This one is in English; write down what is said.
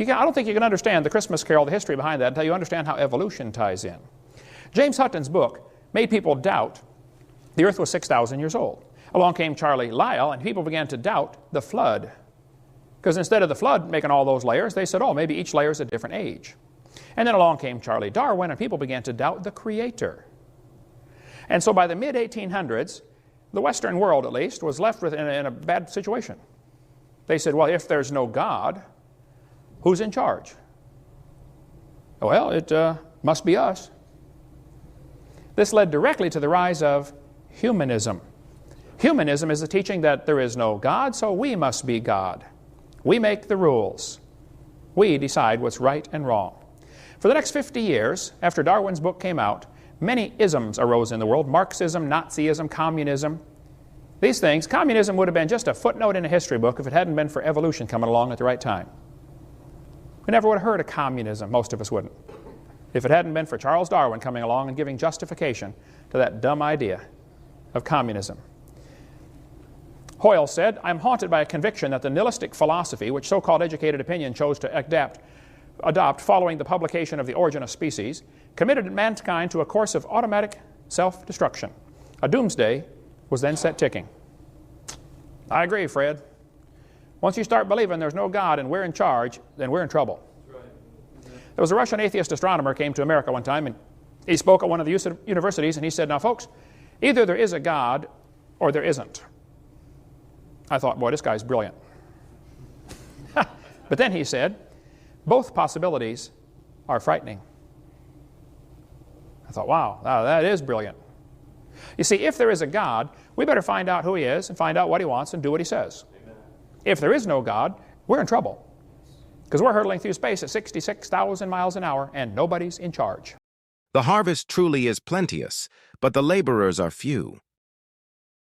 I don't think you can understand the Christmas Carol, the history behind that, until you understand how evolution ties in. James Hutton's book made people doubt the earth was 6,000 years old. Along came Charlie Lyell, and people began to doubt the flood. Because instead of the flood making all those layers, they said, oh, maybe each layer is a different age. And then along came Charlie Darwin, and people began to doubt the Creator. And so by the mid-1800s, the Western world, at least, was left in a bad situation. They said, well, if there's no God, who's in charge? Well, it must be us. This led directly to the rise of humanism. Humanism is the teaching that there is no God, so we must be God. We make the rules. We decide what's right and wrong. For the next 50 years, after Darwin's book came out, many isms arose in the world: Marxism, Nazism, communism. These things, communism would have been just a footnote in a history book if it hadn't been for evolution coming along at the right time. We never would have heard of communism, most of us wouldn't, if it hadn't been for Charles Darwin coming along and giving justification to that dumb idea of communism. Hoyle said, I'm haunted by a conviction that the nihilistic philosophy, which so-called educated opinion chose to adopt following the publication of The Origin of Species, committed mankind to a course of automatic self-destruction. A doomsday was then set ticking. I agree, Fred. Once you start believing there's no God and we're in charge, then we're in trouble. Right. There was a Russian atheist astronomer came to America one time, and he spoke at one of the universities, and he said, now folks, either there is a God or there isn't. I thought, boy, this guy's brilliant. But then he said, both possibilities are frightening. I thought, wow, that is brilliant. You see, if there is a God, we better find out who He is and find out what He wants and do what He says. Amen. If there is no God, we're in trouble. Because we're hurtling through space at 66,000 miles an hour and nobody's in charge. The harvest truly is plenteous, but the laborers are few.